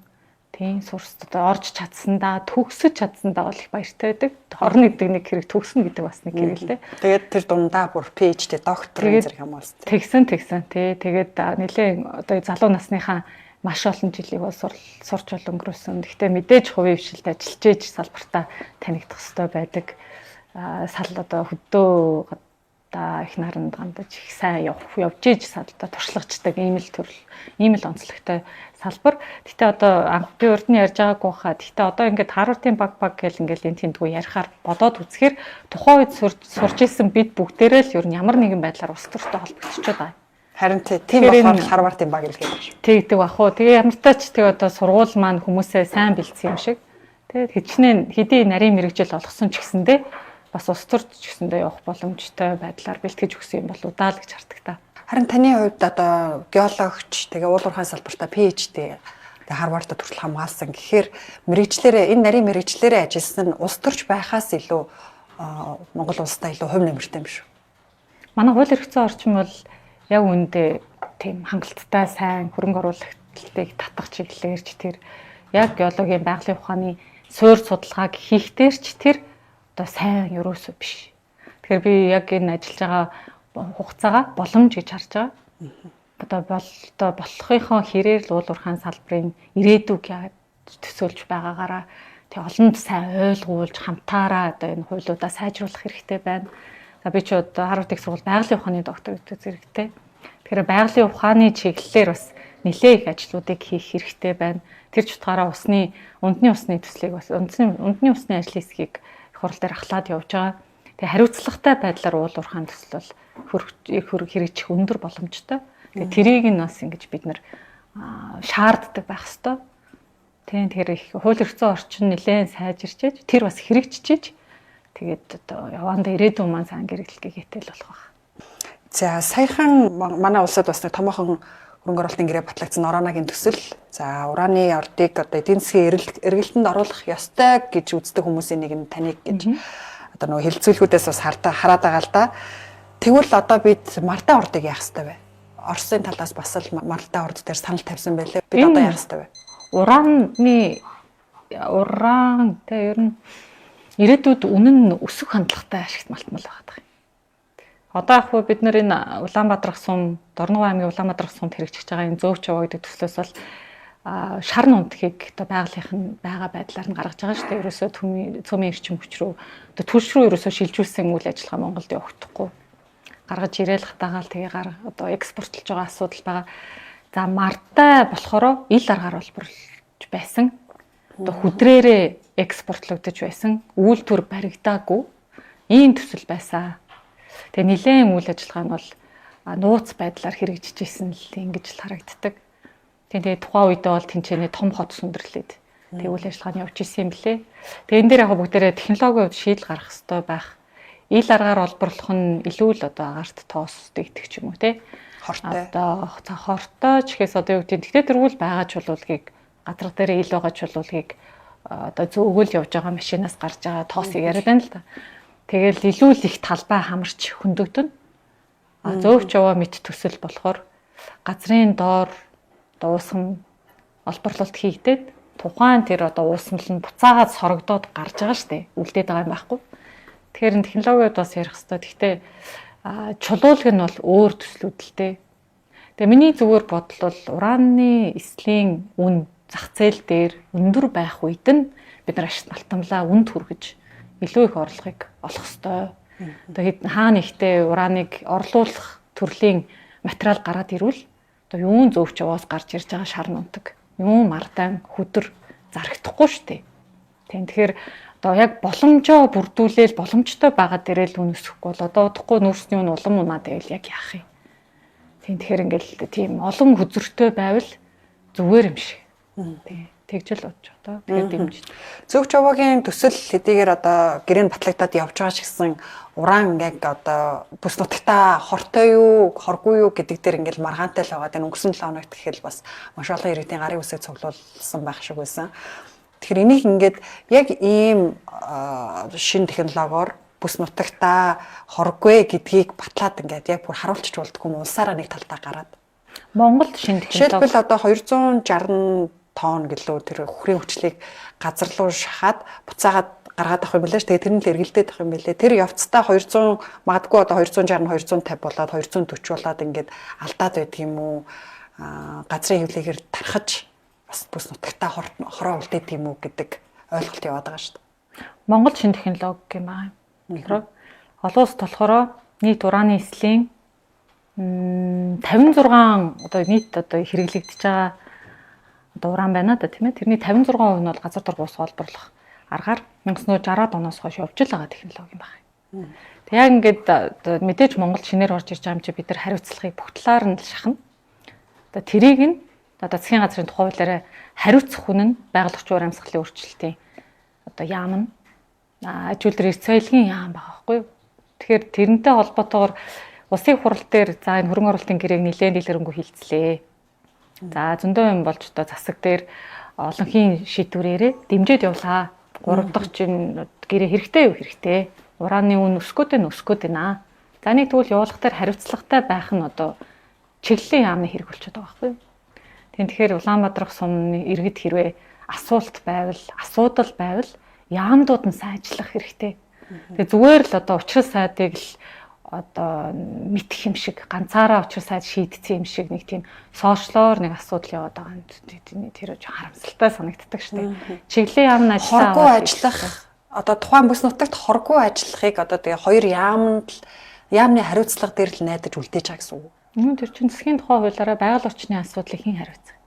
Тийм сурсад орж чадсандаа төгсөж чадсандаа бол их баяртай байдаг. Хорн гэдэг нэг хэрэг төгснө гэдэг бас нэг хэрэг л те. Тэгээд тэр дундаа бүр PhD докторын зэрэг хамгаалсан. Тэгсэн тий. Тэгээд нэлээ одоо залуу насныхаа маш олон жилийг бол сурч бол өнгөрөөсөн. Гэхдээ мэдээж хувийн хвшилд ажиллаж ээж салбартаа танигдах хэрэгтэй байдаг. Одоо хөдөө их наранд гандаж их сайн явж ээж салбартаа туршлагачдаг ийм л онцлогтой салбар. Гэтэ одоо би урд нь ярьж байгаагүй хаа. Гэтэ одоо ингээд Харвардын баг гэл ингээд энэ тэмдгүү ярихаар бодоод үзэхээр тухайн үед сурж исэн бид бүгдээрээ л ер нь ямар нэгэн байдлаар улс төртэй холбогдчиход байгаа. Харин тийм болохоор Харвардын баг л гэж. Тэгдэг бах уу. Тэгээ ямар ч тэг одоо сургууль маань хүмүүсээ сайн бэлдсэн юм шиг. Тэгээд хичнээн хэдий нарийн мэрэгжил олгосон ч гэсэндээ бас улс төрт ч гэсэндээ явах боломжтой байдлаар бэлтгэж өгсөн юм болоо даа л гэж хардаг та. Харин таны хувьд одоо геологч тэгээ уулуурхайн салбартаа PhD тэгээ Харвардд хүртэл хамгаалсан гэхээр мэрэгчлэрээ энэ нарийн мэрэгчлэрээ ажилласан нь улс төрч байхаас илүү Монгол улстай илүү хувь нэмэртэй юм шүү. Манай хууль эрх зүйн орчин бол яг үүндээ тийм хангалттай сайн хөрөнгө оруулалтыг татах чиглэлээрч тэр яг геологийн байгалийн ухааны суурь судалгааг хийхтэрч тэр одоо сайн ерөөсөө биш. Тэгэхээр би яг энэ ажиллаж байгаа хугацаагаа боломж гэж харж байгаа. Одоо болохынхоо хэрээр л уулуурхайн салбарын ирээдүг яагаад төсөөлж байгаагаараа тэг олонд сайн ойлгуулж хамтаараа одоо энэ хуулиудаа сайжруулах хэрэгтэй байна. За би ч одоо Харвард их сургууль байгалийн ухааны доктор гэдэг зэрэгтэй. Тэгэхээр байгалийн ухааны чиглэлээр бас нэлээ их ажлуудыг хийх хэрэгтэй байна. Тэр ч утгаараа үндэсний усны төслийг бас үндэсний усны ажлын хэсгийг хурал дээр ахлаад явж байгаа. Тэгээ хариуцлагатай байдлаар уулуурхайн төсөл бол хэрэгжих өндөр боломжтой. Тэгээ тэрийг нь бас ингэж бид нар шаарддаг байх хэвээр. Тэгэхээр их хууль эрх зүйн орчин нэлээд сайжирч ээж тэр бас хэрэгжиж тэгээд одоо явандаа ирээдүйн маань сайн гэрэлтгийг хийтэл болох байх. За саяхан манай улсад бас нэг томоохон хөрөнгө оруулалтын гэрээ батлагдсан ороонагийн төсөл. За ураны ордыг одоо эдийн засгийн эргэлтэнд оруулах ёстой гэж үздэг хүмүүсийн нэг нь таныг гэж одоо нөгөө хэлэлцүүлгүүдээс бас хараад байгаа л да. Тэгвэл одоо бид Мартай ордыг яах ёстой вэ? Оросын талаас бас л Мартай орд дээр санал тавьсан байлээ. Бид одоо яах ёстой вэ? Уран тэ ер нь ирээдүйд үнэн өсөх хандлагатай ашигт малтмал байгаа. Одоо яг хөө бид нар энэ Улаанбаатар сум, Дорногов аймгийн Улаанбаатар сумд хэрэгжиж байгаа энэ зөөвч аваа гэдэг төслөөс бол шарн унтхийг одоо байгалийнхын байгаа байдлаар нь гаргаж байгаа шүү дээ. Ерөөсөө цөмийн эрчим хүч рүү одоо түлш рүү ерөөсөө шилжүүлсэн үйл ажиллагаа Монголд явагдахгүй. Гаргаж ирээл хатаагаал тэгээ одоо экспортлж байгаа асуудал байгаа. За мартаа болохоор ил аргаар олборлож байсан. Одоо хүдрээрээ экспортлогдож байсан. Үйлдвэр баригдаагүй ийм төсөл байсан. Тэгээ нэлээд үйл ажиллагаа нь бол нууц байдлаар хэрэгжиж исэн л ингэж л харагддаг. Тэгээ тухайн үедээ бол тэнцэнэ том хот сүндэрлээд тэг үйл ажиллагаа нь явж исэн юм блэ. Тэгээ энэ дээр яг бүгдээрээ технологийн шийдэл гаргах хэрэгтэй байх. Ил аргаар олборлох нь илүү л одоо агаарт тоос дэгдэх ч юм уу те. Хортой. Одоо хортой ч гэхээс одоо юу гэдэг. Тэгтээ тэргүүл байгаа чулуулгийг гадар дээр ил байгаа чулуулгийг одоо зөөгөл явж байгаа машинаас гарч байгаа тоосыг яриад байна л да. Тэгэл илүү л их талбай хамарч хөндөгдөн. Зөөвч яваа мэт төсөл болохоор газрын доор одоо уусгам олборлолт хийгдээд тухайн тэр одоо уусмал нь буцаагаад сорогдоод гарч байгаа штэ. Үлдээд байгаа юм байхгүй. Тэгэхээр технологиуд бас ярих хэрэгтэй. Гэхдээ чулуулг нь бол өөр төслүүд л дээ. Тэгээ миний зүгээр бодол бол ураны эслийн үн зах зээл дээр өндөр байх үед нь бид нар ашигт малтамлаа үнд хүргэж илүү их орлогыг олох ёстой. Одоо хаана ихтэй ураныг орлуулах төрлийн материал гараад ирвэл одоо юун зөөвч яваас гарч ирж байгаа шар нунтаг, юун мардаан хөдөр зарагдахгүй шүү дээ. Тэгэхээр одоо яг боломжоо бүрдүүлээл боломжтой байгаа дээрээ л үн өсөхгүй бол одоо удахгүй нүүрсний үн улам унаад байвал яг яах юм. Тэгэхээр ингээл тийм олон хөзөртэй байвал зүгээр юм шиг. Тэгжэл бодож одоо тэгээд дэмжиж. Зөөгч овоогийн төсөл хэдийгээр одоо гэрээ батлагдаад явж байгаа ч гэсэн уран яг одоо бүс нутагтаа хортой юу, хоргүй юу гэдэг дээр ингээл маргаантай л байгаа. Өнгөрсөн 7 хоногт гэхэл бас маш олон иргэдийн гарын үсэг цуглуулсан байх шиг байсан. Тэгэхээр энийг ингээд яг ийм шин технологиор бүс нутагтаа хоргүй гэдгийг батлаад ингээд яг бүр харуулчих болдгоо юм улсаараа нэг талдаа гараад. Монголд шин технологи жишээлбэл одоо 260 тонн гэлөө тэр хөрийн хүчлийг газар руу шахаад буцаагаад гаргаад авах юм билээ ш. Тэгээ тэр нь л эргэлдээд авах юм билээ. Тэр явцдаа 200 магадгүй одоо 260 250 болоод 240 болоод ингээд алдаад байдаг юм уу? Газрын хөвлөгээр тархаж бас бүс нутагтаа хороо үлдээд юм уу гэдэг ойлголт яваад байгаа ш. Монгол шин технологи юм аа. Тэгэхээр олон улс болохоор нийт ураны эслийн 56 одоо нийт одоо хэрэглэгдэж байгаа одоо уран байна да тийм ээ. Тэрний 56% нь бол газар дор бус олборлох аргаар 1960-аад оноос хойш явж л байгаа технологи юм байна. Тэг яг ингээд одоо мэдээж Монгол шинээр орж ирж байгаа юм чи бид нар хариуцлагыг бүх талаар нь л шахна. Одоо тэрийг нь одоо засгийн газрын тухай хуулиараа хариуцах хүн нь байгаль орчин амьсгалын өөрчлөлтийн одоо яам нь ажилтны эрх соёлын яам байгаа байхгүй юу. Тэгэхээр тэрнтэй холбоотойгоор улсын хурал дээр за энэ хөрөнгө оруулалтын гэрээг нэлээд дэлгэрэнгүй хилцлээ. За зөндөө юм болж одоо засаг дээр олонхийн шийдвэрээрээ дэмжиж явлаа. 3 дахь чинь гэрээ хэрэгтэй юу хэрэгтэй. Ураны үн өсгөөд байна. За нэг тэгвэл явуулах дээр хариуцлагатай байх нь одоо чиглэлийн яамны хэрэг болчиход байгаа байхгүй юу. Тэгэхээр Улаанбаатарх сумны иргэд хэрвээ асуулт байвал, асуудал байвал яамдууд нь сайжлах хэрэгтэй. Тэгээ зүгээр л одоо учрал сайдыг л одоо мэдэх юм шиг ганцаараа учрал сайд шийдсэн юм шиг нэг тийм сошиалор нэг асуудал яваад байгаа юм. Тэр харамсалтай санагддаг шүү дээ. Чиглэлийн яамны хоргүй ажиллах одоо тухайн бүс нутагт хоргүй ажиллахыг одоо тэгээ хоёр яамны хариуцлага дээр л найдаж үлдээж байгаа гэсэн үг. Тэр чинь засгийн тухай хуулиараа байгаль орчны асуудлыг хэн хариуцах?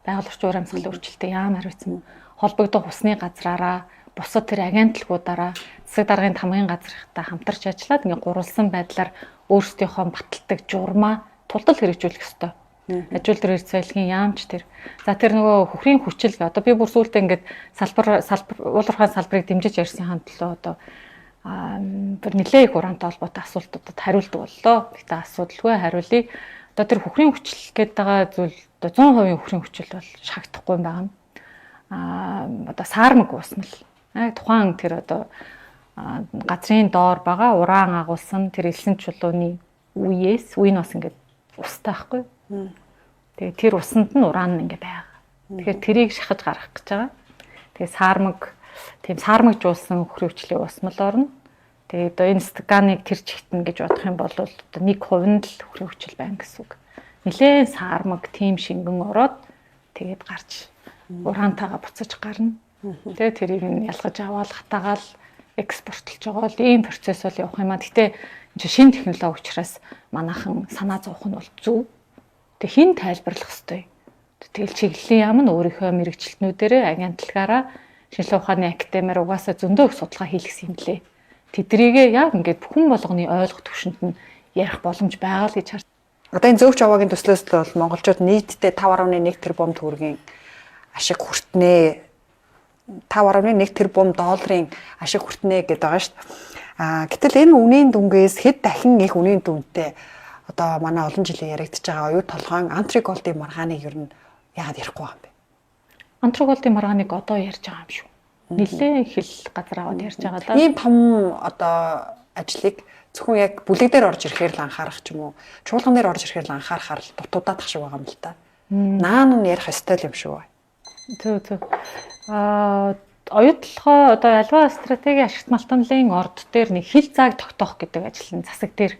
Байгаль орчин ур амьсгалын өөрчлөлтөд яам хариуцсан? Холбогдох усны газраараа бусад тэр агентлагуудаараа засаг даргын тамгын газрынхтай хамтарч ажиллаад ингээ гурвалсан байдлаар өөрсдийнхөө баталдаг журмаа тултал хэрэгжүүлэх ёстой. Ажилтны эрх соёлын яамч тэр. За тэр нөгөө хөхрийн хүчил одоо би бүр сүултээ ингээд уулуурхайн салбарыг дэмжиж ярьсан хандлаа одоо нэлээ их урантай холбоотой асуултуудад хариулдаг боллоо. Гэхдээ асуудалгүй хариулъя. Одоо тэр хөхрийн хүчил гэдэг байгаа зүйл одоо 100% хөхрийн хүчил бол шахдахгүй юм байна. Одоо саармаг уусмал. Тухайн тэр одоо газрын доор байгаа уран агуулсан тэр элсэн чулууны үеэс үе нь бас ингээд устай байхгүй. Тэгээ тэр усанд нь уран ингээд байгаа. Тэгэхээр тэрийг шахаж гаргах гэж байгаа. Тэгээ саармаг тийм саармагжуулсан хөрөвчлийн усмалоор нь тэгээ одоо энэ стаканыг тэр чигтэн гэж бодох юм бол одоо 1% нь л хөрөвчл байна гэсэн үг. Нилээн саармаг тийм шингэн ороод тэгээд гарч ураантайгаа буцаж гарна. Тэгээ тэрийг нь ялгаж аваад хатаагаал экспортлж байгаа л ийм процесс бол явах юм а. Гэтэ энэ шин технологи учраас манайхан санаа зовох нь бол зөв. Тэг хин тайлбарлах ёстой. Тэгэл чиглэлийн яам нь өөрийнхөө мэрэгчлэтнүүдээрээ ангийн талгаараа шинжилгээ ухааны академиар угаасаа зөндөө их судалгаа хийлгэсэн юм лээ. Тэдрийгээ яг ингээд бүхэн болгоны ойлгох түвшинд нь ярих боломж байгаа л гэж харж. Одоо энэ зөөвч аваагийн төслөөс л бол монголчууд нийтдээ 5.1 тэрбум төгрөгийн ашиг хүртнэ. 5.1 тэрбум долларын ашиг хүртнэ гэдэг байгаа шүү дээ. Гэтэл энэ үнийн дүнгээс хэд дахин их үнийн дүнтэй одоо манай олон жилийн яригдж байгаа оюу толгойн антриколтын маргааныг ер нь яагаад ярихгүй байгаа юм бэ? Антриколтын маргааныг одоо ярьж байгаа юм шүү. Нилээн их л газар аваад ярьж байгаа даа. Ийм том одоо ажлыг зөвхөн яг бүлэг дээр орж ирэхээр л анхаарах ч юм уу, чуулган дээр орж ирэхээр л анхаарахаар л дутуудаадах шиг байгаа юм л та. Наан нь ярих ёстой юм шүү. Зөв. Оюутлогоо одоо альва стратеги ашигт малтанлын орд дээр нэг хил зааг тогтоох гэдэг ажил нь засаг дээр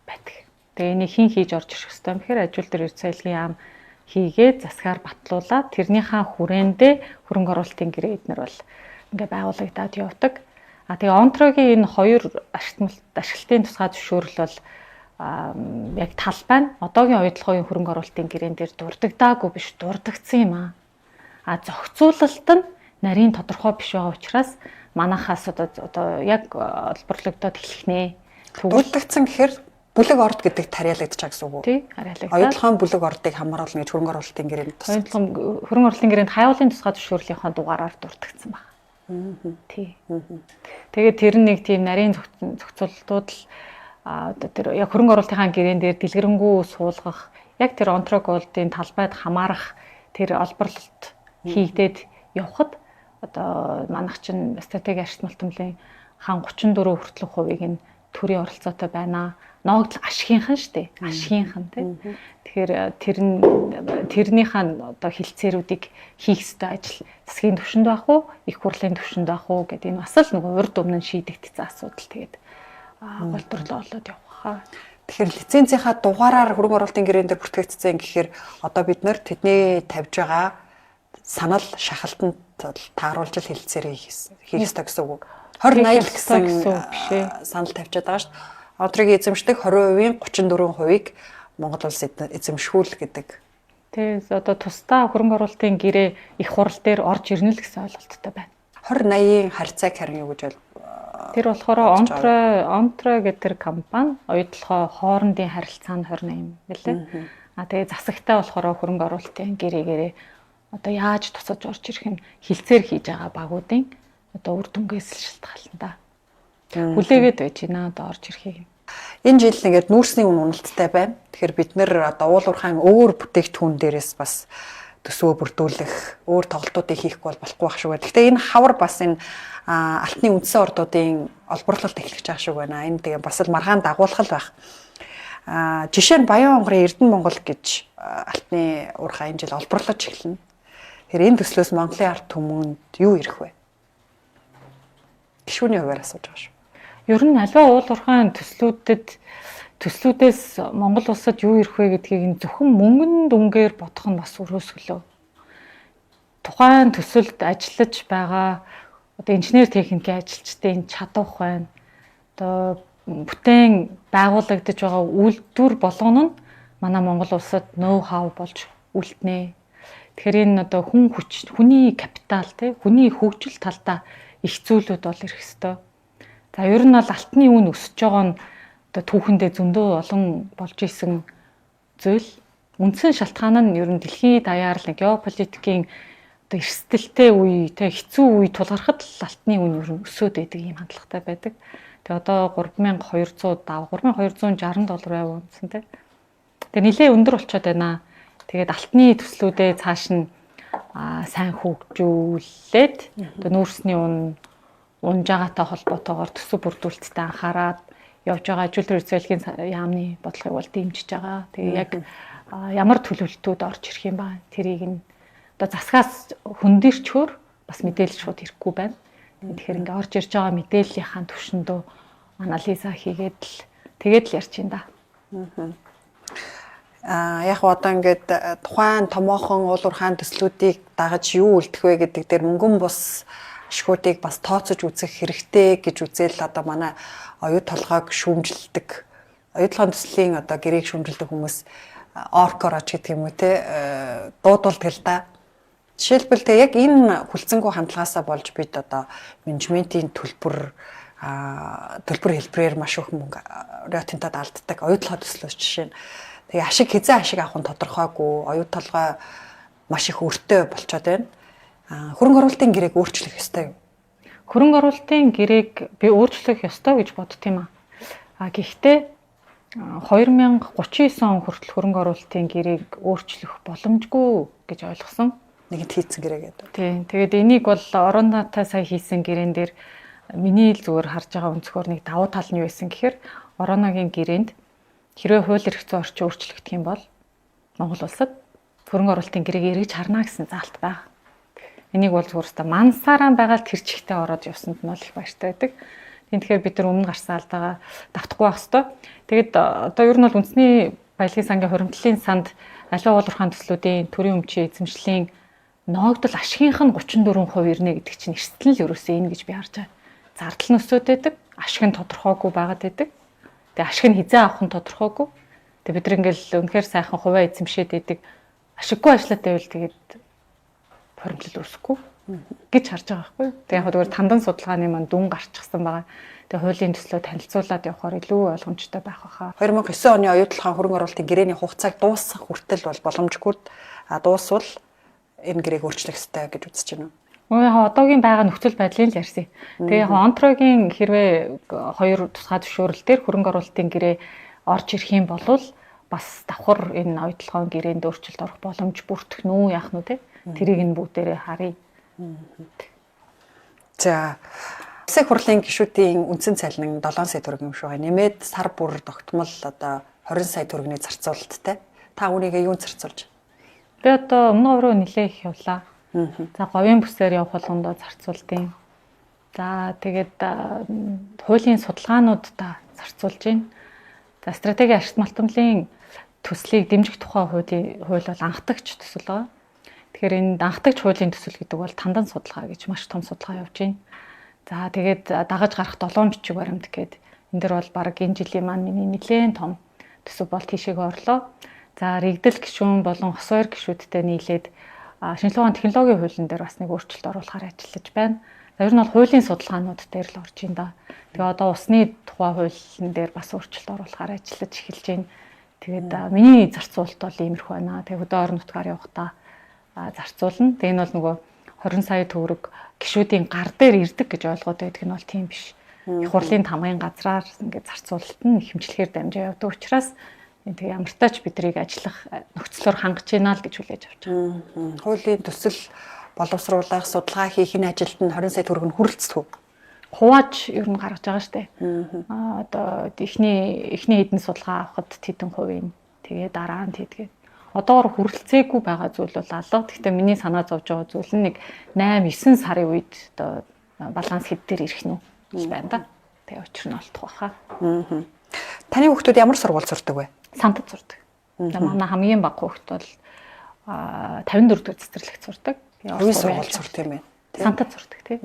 байдаг. Тэгээ энийг хэн хийж орж ирэх ёстой юм бэхээр ажил дээр эрх цайлгийн яам хийгээд засгаар батлуулаад тэрнийхээ хүрээндээ хөрөнгө оруулалтын гэрээ эднэр бол ингээ байгуулагдаад явдаг. Тэгээ онтрогийн энэ хоёр ашиглалтын тусгай зөвшөөрөл бол яг тал байна. Одоогийн оюутлогын хөрөнгө оруулалтын гэрээн дээр дурддагдаагүй биш, дурддагдсан юм аа. Зохицуулалт нь нарийн тодорхой биш байгаа учраас манахаас одоо яг олборлогдоод эхлэх нэ. Дурддагдсан гэхээр бүлэг орд гэдэг тариалагдаж байгаа гэсэн үг үү? Тий, тариалагдаад. Оюутлогын бүлэг ордыг хамааруулна гэж хөрөнгө оруулалтын гэрээнд оюутлогын хөрөнгө оруулалтын гэрээнд хаяалын тусгай зөвшөөрлийнхаа дугаараар дурддагдсан байна. Тий. Тэгээд тэр нэг тийм нарийн зохицуултууд л одоо тэр яг хөрөнгө оруулалтынхаа гэрээн дээр дэлгэрэнгүй суулгах, яг тэр онтроколдын талбайд хамаарах тэр олборлолт хийгдээд явхад одоо манайх чинь стратеги ашигт малтмлын хаан 34% хүртэлх хувийг нь төрийн оролцоотой байна. Ногдол ашигийнхан штэ. Ашигийнхан тий. Тэгэхээр тэрнийхээ одоо хилцээрүүдийг хийх ёстой ажил засгийн түвшинд байх уу, их хурлын түвшинд байх уу гэдэг энэ бас л нэг урд өмнө шийдэгдсэн асуудал. Тэгээд голдрлоо олоод явах. Тэгэхээр лицензийнхаа дугаараар хөрөнгө оруулалтын гэрээн дээр бүртгэгдсэн гэхээр одоо бид нэр тэдний тавьж байгаа санал шахалтанд тааруулж хэлцээрээ хийх ёстой гэсэн үг. 20-80 гэсэн санал тавьчихад байгаа шүү дээ. Онтрогийн эзэмшдэг 20%-ийн 34%-ийг Монгол улс эзэмшүүл гэдэг. Тэгээд одоо тусдаа хөрөнгө оруулалтын гэрээ их хурал дээр орж ирнэ л гэсэн ойлголттой байна. 20-80-ийн харьцааг харин юу гэж тэр болохоор онтро гэдэг тэр компани оюутлогоо хоорондын харилцаа нь 20-80 билээ. Тэгээд засагтай болохоор хөрөнгө оруулалтын гэрээгээрээ одоо яаж тусаж орж ирэх нь хилцээр хийж байгаа багуудын одоо үр дүнгээс л шалтгаална да. Хүлээгээд байж байна одоо орж ирэхийг. Энэ жил ингээд нүүрсний үн уналттай байна. Тэгэхээр бид нэр одоо уул уурхайн өөр бүтээгдэхүүн дээрээс бас төсвөө бүрдүүлэх, өөр тоглолтуудыг хийх бол болохгүй байх шүү. Гэхдээ энэ хавар бас энэ алтны үндсэн ордуудын олборлолт эхлэж байгаа шүү байна. Энэ тэгээ бас л маргаан дагуулхал байх. Жишээ нь Баян хонгорын Эрдэнэ Монгол гэж алтны уурхай энэ жил олборлож эхэлнэ. Тэгэхээр энэ төслөөс Монголын ард түмэнд юу ирэх вэ? Гишүүний хувьар асууж байгаа шүү. Ер нь аливаа уул уурхайн төслүүдээс Монгол улсад юу ирэх вэ гэдгийг зөвхөн мөнгөн дүнгээр бодох нь бас өрөөсгөлөө. Тухайн төсөлд ажиллаж байгаа одоо инженер техникийн ажилчдын чадвар байна. Одоо бүтээн байгуулагдаж байгаа үйлдвэр болгоно нь манай Монгол улсад ноу хау болж үлднэ. Тэгэхээр энэ одоо хүний капитал хүний хөгжил талдаа их зүйлүүд бол ирэх ёстой. За ер нь бол алтны үн өсөж байгаа нь одоо түүхэндээ зөндөө олон болж исэн зүйл. Үндсэн шалтгаан нь ер нь дэлхийн даяар л геополитикийн одоо эрсдэлтэй үе, хэцүү үе тулгархад л алтны үн ер нь өсөөд байдаг юм хандлагатай байдаг. Тэгээ одоо 3260 доллар байв унсан тий. Тэгээ нэлээ өндөр болчиход байна. Тэгээд алтны төслүүдээ цааш нь сайн хөгжүүлээд одоо нүүрсний унж байгаатай холбоотойгоор төсөв бүрдүүлэлттэй анхаарад явж байгаа ажил төр цэцлэгийн яамны бодлогыг бол дэмжиж байгаа. Тэгээ яг ямар төлөвлөлтүүд орж ирэх юм ба тэрийг нь одоо засгаас хөндөрчхөр бас мэдээлэл шууд ирэхгүй байна. Тэгэхээр ингээ орж ирж байгаа мэдээллийнхаа түвшиндөө анализа хийгээд л тэгээд л ярьж байна да. Яг одоо ингээд тухайн томоохон уул уурхайн төслүүдийг дагаж юу үлдэх вэ гэдэг дээр мөнгөн бус ашгуудыг бас тооцож үзэх хэрэгтэй гэж үзэл одоо манай оюу толгойг шүүмжилдэг оюутлогын төслийн одоо гэрээг шүүмжилдэг хүмүүс оркороч гэдэг юм уу те дуудулдаг л да. Жишээлбэл те яг энэ хүлцэнгүй хандлагаасаа болж бид одоо менежментийн төлбөр хэлбэрээр маш их мөнгө рейтинтад алддаг. Оюутлогоо төслөөс жишээ нь. Тэгээ хизээ ашиг авах нь тодорхойгүй, оюут толгой маш их өртөө болчиход байна. Хөрөнгө оруулалтын гэрээг өөрчлөх ёстой юу? Хөрөнгө оруулалтын гэрээг би өөрчлөх ёстой гэж бодд юм аа. Гэхдээ 2039 он хүртэл хөрөнгө оруулалтын гэрээг өөрчлөх боломжгүй гэж ойлгосон. Нэгэнт хийцэн гэрээ гэдэг. Тийм. Тэгээд энийг бол Оронотой сая хийсэн гэрээн дээр миний зүгээр харж байгаа өнцгөр нэг давуу тал нь юу байсан гэхээр Ороногийн гэрээнд хэрвээ хууль эрх зүйн орчин өөрчлөгдөх юм бол Монгол улсад хөрөнгө оруулалтын гэрээг эргэж харна гэсэн заалт байна. Энийг бол зүгээр мансаараа байгаа тэр чигтээ ороод явсанд нь бол их баяртай байдаг. Тэгэхээр бид нар өмнө гарсан алдаага давтахгүй байх ёстой. Тэгэд одоо ер нь бол үндэсний баялагын сангийн хуримтлалын санд аливаа уулуурхаан төслүүдийн төрийн өмчийн эзэмшлийн ноогдол ашигийнх нь 34% ирнэ гэдэг чинь эрсдэл нь л ерөөсөө энэ гэж би харж байгаа. Зардал нь өсөд байдаг, ашиг нь тодорхойгүй байгаад байдаг. Тэгээ ашиг нь хизээ авах нь тодорхойгүй. Тэгээ бид нар ингээл үнэхээр сайхан хувиа эзэмшээд байдаг. Ашиггүй ажиллаад байвал тэгээд хуримтлал үүсэхгүй гэж харж байгаа байхгүй. Тэгээ яг зүгээр тандан судалгааны маань дүн гарчихсан байгаа. Тэгээ хуулийн төслөө танилцуулаад явахаар илүү ойлгомжтой байх байхаа. 2009 оны оюутлогын хөрөнгө оруулалтын гэрээний хугацааг дуусгах хүртэл бол боломжгүй дуусвал энэ гэрээг өөрчлөх ёстой гэж үзэж байна уу? Яг одоогийн байгаа нөхцөл байдлыг л ярьсан. Тэгээ яг онтрогийн хэрвээ 2 тусгай зөвшөөрөл дээр хөрөнгө оруулалтын гэрээ орж ирэх юм бол бас давхар энэ оюутлогын гэрээнд өөрчлөлт орох боломж бүртгэх нь яах нь те? Тэрийг нь бүгдээрээ харъя. За Улсын хурлын гишүүдийн үндсэн цалин 7 сая төгрөг юм шиг байна. Нэмээд сар бүр тогтмол одоо 20 сая төгрөгийн зарцуулалттай. Та үүнийг юунд зарцуулж? Би одоо өмнө руу нэлээ их явлаа. За говийн бүсээр явах болгондоо зарцуулдیں۔ За тэгээд хуулийн судалгаануудаа зарцуулж байна. За стратегийн ашигт малтомлын төслийг дэмжих тухай хууль бол анхдагч төсөл байгаа. Тэгэхээр энэ анхдагч хуулийн төсөл гэдэг бол тандан судалгаа гэж маш том судалгаа явж байна. За тэгээд дагаж гарах 7 бичиг баримт гээд энэ дэр бол баг энэ жилийн маань миний нэлээд том төсөв бол тийшээ орлоо. За рэгдэл гишүүн болон хос ойр гишүүдтэй нийлээд шинжилгээ ухааны технологийн хуулийн дээр бас нэг өөрчлөлт оруулахаар ажиллаж байна. За ер нь бол хуулийн судалгаанууд дээр л орж ин да. Тэгээ одоо усны тухай хуулийн дээр бас өөрчлөлт оруулахаар ажиллаж эхэлж байна. Тэгээд миний зарцуулалт бол иймэрхүү байна. Тэгээ хөдөө орон нутгаар явахдаа зарцуулна. Тэгээ энэ бол нөгөө 20 сая төгрөг гишүүдийн гар дээр ирдэг гэж ойлгоод байдаг нь бол тийм биш. Их хурлын тамгын газраар ингээд зарцуулалт нь хэмжлэхээр дамжаа явдаг учраас тэгээ ямар тач бидрийг ажиллах нөхцлөөр хангаж байна л гэж хүлээж авч байгаа. Хуулийн төсөл боловсруулах, судалгаа хийх энэ ажилд нь 20 сая төгрөг нь хүрэлцдэг. Хувааж ер нь гаргаж байгаа штэ. Одоо эхний хэдэн судалгаа авахд тэдэн хувийн тэгээ дараа нь тэдгээд одоогор хүрэлцээгүй байгаа зүйл бол алга. Гэхдээ миний санаа зовж байгаа зүйл нь нэг 8-9 сарын үед одоо баланс хэд дээр ирэх нь гэж байна да. Тэгээ учир нь олдох байхаа. Таны хүүхдүүд ямар сургууль сурдаг вэ? Сантад сурдаг. Манай хамгийн бага хүүхд бол 54 дэх цэцэрлэгт сурдаг. Хувийн сургууль сурдаг юм байна. Сантад сурдаг тий.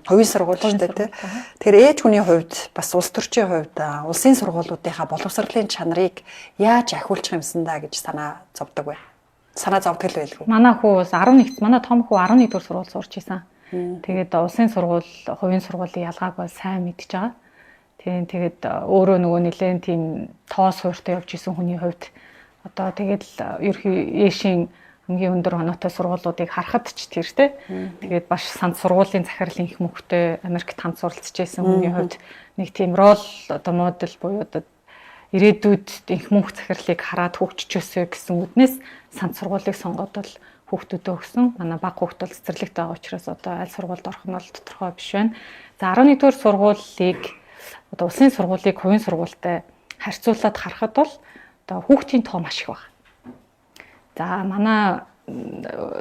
Хувийн сургууль шүү дээ тий. Тэгэхээр ээж хүний хувьд бас улс төрчийн хувьд улсын сургуулиудынхаа боловсролын чанарыг яаж ахиулчих юмсан да гэж санаа зовдөг бай. Санаа зовдөг л байлгүй. Манай хүү бас 11 манай том хүү 11 дэх сургууль сурч исэн. Тэгээд улсын сургууль, хувийн сургуулийн ялгааг бол сайн мэдж байгаа. Тэгээд өөрөө нөгөө нэлээд тийм тоо суурьтай явж исэн хүний хувьд одоо тэгээд ерхий яшийн хамгийн өндөр оноотой сургуулиудыг харахад ч тэртэй. Тэгээд баш санд сургуулийн захирлын их мөнхтэй Америкт хамт суралцж байсан хүний хувьд нэг тийм рол одоо модель буюу одоо ирээдүйд их мөнх захирлыг хараад хөгжчихөөсэй гэсэн үднээс санд сургуулийг сонгоод бол хүүхдүүдэд өгсөн. Манай бага хүүхд бол цэцэрлэгтэй байгаа учраас одоо аль сургуульд орох нь бол тодорхой биш байна. За 11-р сургуулийг одоо улсын сургуулийг хувийн сургуультай харьцуулаад харахад бол одоо хүүхдийн тоо маш их байна. За манай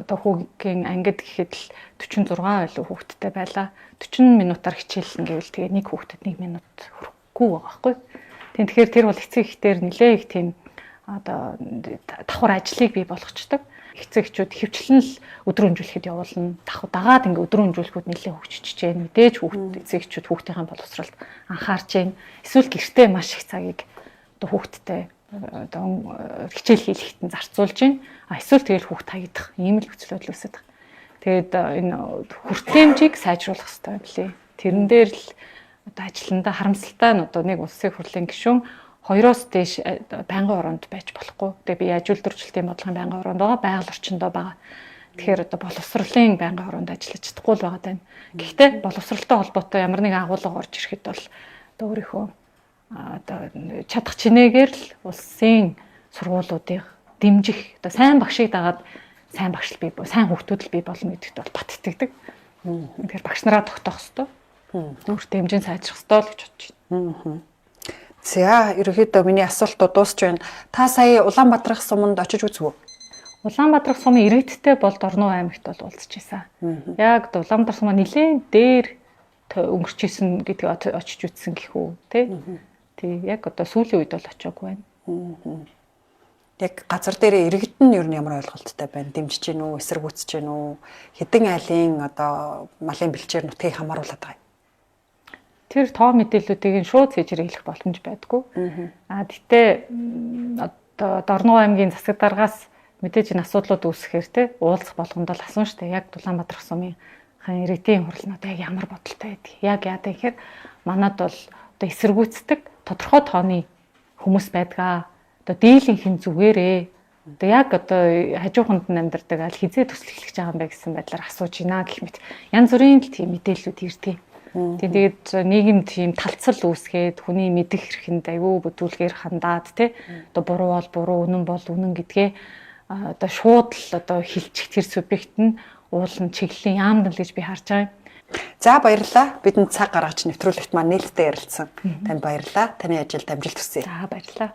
одоо хүүгийн ангид гэхэд л 46 байлуу хүүхдтэй байлаа. 40 минутаар хичээлнэ гэвэл тэгээ нэг хүүхдэд 1 минут хүрэхгүй байгаа байхгүй. Тэгэхээр тэр бол эцэг эхтэр нэлээ их тийм одоо давхар ажлыг бий болгочдөг. Эцэг эхчүүд хөвчлэн л өдрөмжүүлэхэд явуулна. Дагаад ингээ өдрөмжүүлэхэд нэлээ хөгжиж чинь мэдээж хүүхд эцэг эхчүүд хүүхдийн боловсролд анхаарч байна. Эсвэл гэртээ маш их цагийг одоо хүүхдтэй одоо хичээл хийлгэхэд нь зарцуулж байна. Эсвэл тэгэл хүүхд таягдах ийм л нөхцөл байдал үүсэж байгаа. Тэгээд энэ хүртээмжийг сайжруулах хэрэгтэй билээ. Тэрэн дээр л одоо ажилландаа харамсалтай нь одоо нэг улсын хурлын гишүүн 2-оос дээш байнгын оронд байж болохгүй. Тэгээ би ажил дөрвөлтийн бодлогын байнгын оронд байгаа, байгаль орчиндөө байгаа. Тэгэхээр одоо боловсролын байнгын оронд ажиллаж чадахгүй л байгаа даа. Гэхдээ боловсролтой холбоотой ямар нэг агуулга орж ирэхэд бол одоо өөрийнхөө одоо чадах чинээгээр л улсын сургуулиудыг дэмжих, одоо сайн багшийг дагаад сайн багш л бий, сайн хүүхдүүд л бий болно гэдэгт бол бат итгэдэг. Тэгэхээр багш нараа тогтоох хэрэгтэй. Өөртөө хэмжээ сайжрах хэрэгтэй л гэж бодож байна. За, ерөнхийдөө миний асуултууд дуусч байна. Та сая Улаанбаатарх суманд очиж үзв үү? Улаанбаатарх сумын иргэдтэй бол Дорнов аймагт бол уулзчихсан. Яг Улаанбаатар сумаа нэлээд дээр өнгөрчихсэн гэдгийг очиж үзсэн гэхүү, тий? Тий, яг одоо сүүлийн үед бол очиагүй байна. Яг газар дээр иргэд нь ер нь ямар ойлголттой байна? Дэмжиж гин үү, эсэргүүцэж гин үү? Хэдэн айлын одоо малын бэлчээр нутгийг хамааруулад байгаа юм? Тэр тоо мэдээллүүдийг шууд цэжрэх боломж байдгүй. Гэтээ одоо Дорнов аймгийн засаг даргаас мэдээж энэ асуудлууд үүсэхээр те уулзах болгонд бол асуун штэ. Яг Улаанбаатар сумын иргэдийн хурлнууд яг ямар бодолтой байдаг. Яг яадаг гэхээр манад бол одоо эсэргүүцдэг тодорхой тооны хүмүүс байдгаа. Одоо дийлэнх нь зүгээрээ. Одоо яг одоо хажууханд нь амьдардаг аль хизээ төсөл эхлэж байгаа юм бэ гэсэн байдлаар асууж байна гэх мэт. Янз бүрийн л тийм мэдээллүүд ирдэг. Тэгээд нийгэм тийм талцал үүсгээд хүний мэдэх хэрхэнд аюу бүдүүлгээр хандаад те одоо буруу бол буруу, үнэн бол үнэн гэдгээ одоо шууд л одоо хилчих тэр субъект нь уулын чиглэлийн яамдан л гэж би харж байгаа юм. За баярлалаа. Бидэнд цаг гаргаж нэвтрүүлэгт маань нээлттэй ярилцсан. Танд баярлалаа. Таны ажилд амжилт хүсье. За баярлалаа.